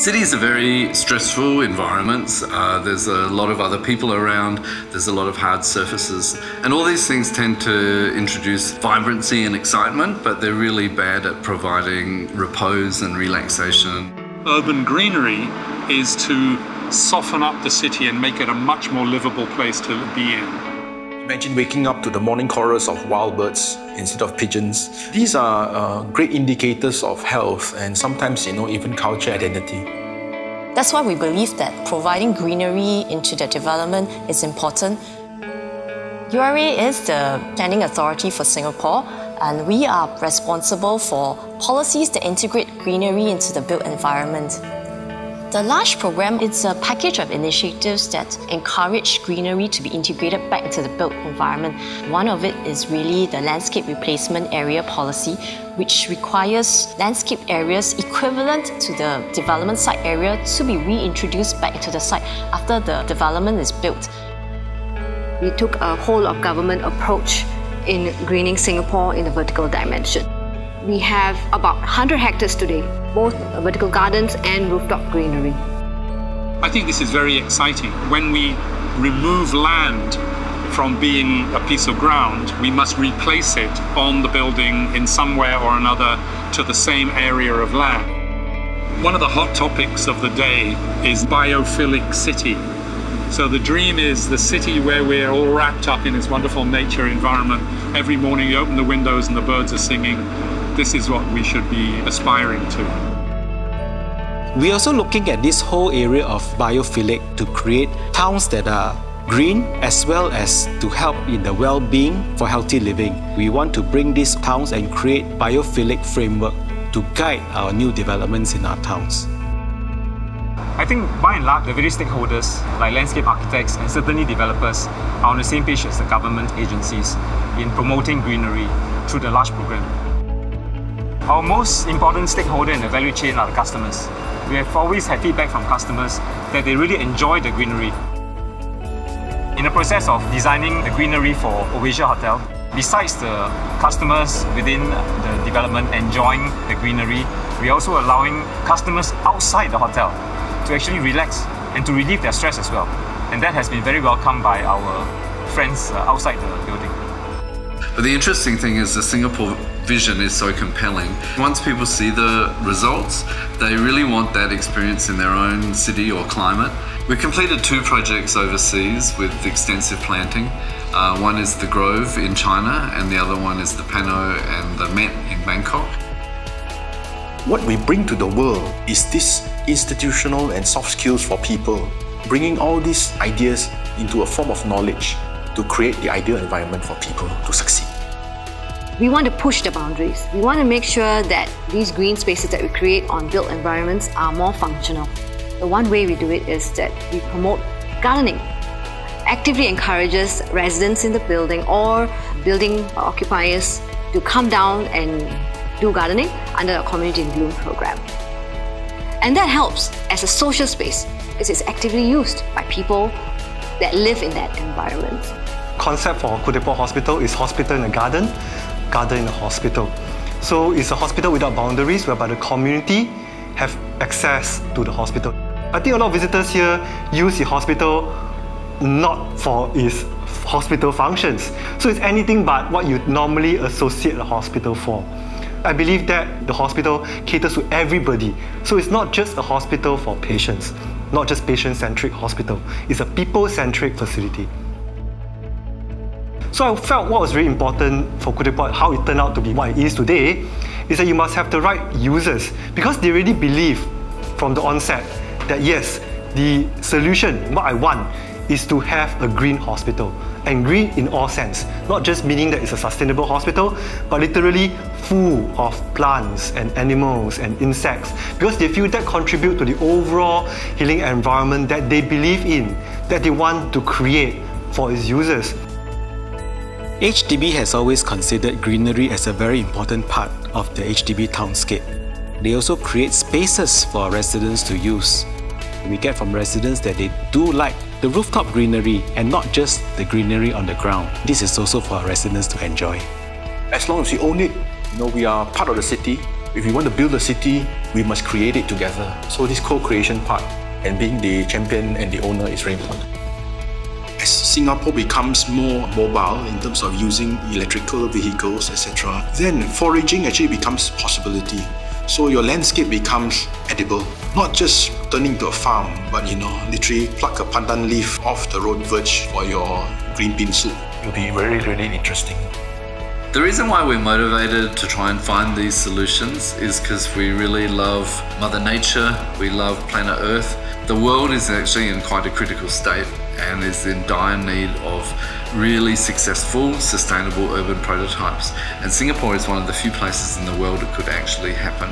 Cities are very stressful environments. There's a lot of other people around, there's a lot of hard surfaces, and all these things tend to introduce vibrancy and excitement, but they're really bad at providing repose and relaxation. Urban greenery is to soften up the city and make it a much more livable place to be in. Imagine waking up to the morning chorus of wild birds instead of pigeons. These are great indicators of health and sometimes, even culture identity. That's why we believe that providing greenery into the development is important. URA is the planning authority for Singapore, and we are responsible for policies that integrate greenery into the built environment. The LARCH program is a package of initiatives that encourage greenery to be integrated back into the built environment. One of it is really the landscape replacement area policy, which requires landscape areas equivalent to the development site area to be reintroduced back into the site after the development is built. We took a whole-of-government approach in greening Singapore in the vertical dimension. We have about 100 hectares today, both vertical gardens and rooftop greenery. I think this is very exciting. When we remove land from being a piece of ground, we must replace it on the building in some way or another to the same area of land. One of the hot topics of the day is biophilic city. So the dream is the city where we're all wrapped up in this wonderful nature environment. Every morning you open the windows and the birds are singing. This is what we should be aspiring to. We're also looking at this whole area of biophilic to create towns that are green as well as to help in the well-being for healthy living. We want to bring these towns and create biophilic framework to guide our new developments in our towns. I think by and large, the various stakeholders like landscape architects and certainly developers are on the same page as the government agencies in promoting greenery through the LARCH program. Our most important stakeholder in the value chain are the customers. We have always had feedback from customers that they really enjoy the greenery. In the process of designing the greenery for Oasia Hotel, besides the customers within the development enjoying the greenery, we're also allowing customers outside the hotel to actually relax and to relieve their stress as well. And that has been very welcomed by our friends outside the building. But the interesting thing is the Singapore vision is so compelling. Once people see the results, they really want that experience in their own city or climate. We completed 2 projects overseas with extensive planting. One is the Grove in China and the other one is the Pano and the Met in Bangkok. What we bring to the world is this institutional and soft skills for people, bringing all these ideas into a form of knowledge to create the ideal environment for people to succeed. We want to push the boundaries. We want to make sure that these green spaces that we create on built environments are more functional. The one way we do it is that we promote gardening. Actively encourages residents in the building or building occupiers to come down and do gardening under a Community in Bloom program. And that helps as a social space because it's actively used by people that live in that environment. Concept for Khoo Teck Puat Hospital is hospital in a garden, garden in a hospital. So it's a hospital without boundaries whereby the community have access to the hospital. I think a lot of visitors here use the hospital not for its hospital functions. So it's anything but what you normally associate a hospital for. I believe that the hospital caters to everybody. So it's not just a hospital for patients, not just patient-centric hospital. It's a people-centric facility. So I felt what was very important for Khoo Teck Puat, how it turned out to be what it is today, is that you must have the right users because they really believe from the onset that yes, the solution, what I want, is to have a green hospital. And green in all sense, not just meaning that it's a sustainable hospital, but literally full of plants and animals and insects because they feel that contribute to the overall healing environment that they believe in, that they want to create for its users. HDB has always considered greenery as a very important part of the HDB townscape. They also create spaces for residents to use. We get from residents that they do like the rooftop greenery and not just the greenery on the ground. This is also for our residents to enjoy. As long as we own it, we are part of the city. If we want to build a city, we must create it together. So this co-creation part and being the champion and the owner is very important. As Singapore becomes more mobile in terms of using electrical vehicles, etc., then foraging actually becomes a possibility. So your landscape becomes edible, not just turning to a farm, but literally pluck a pandan leaf off the road verge for your green bean soup. It will be very, really interesting. The reason why we're motivated to try and find these solutions is because we really love Mother Nature, we love planet Earth. The world is actually in quite a critical state and is in dire need of really successful, sustainable urban prototypes. And Singapore is one of the few places in the world it could actually happen.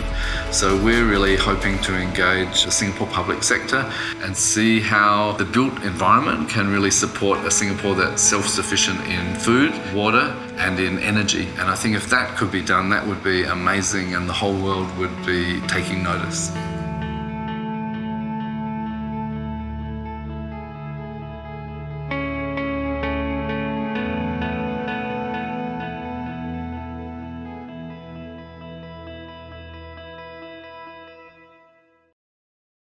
So we're really hoping to engage the Singapore public sector and see how the built environment can really support a Singapore that's self-sufficient in food, water, and in energy. And I think if that could be done, that would be amazing and the whole world would be taking notice.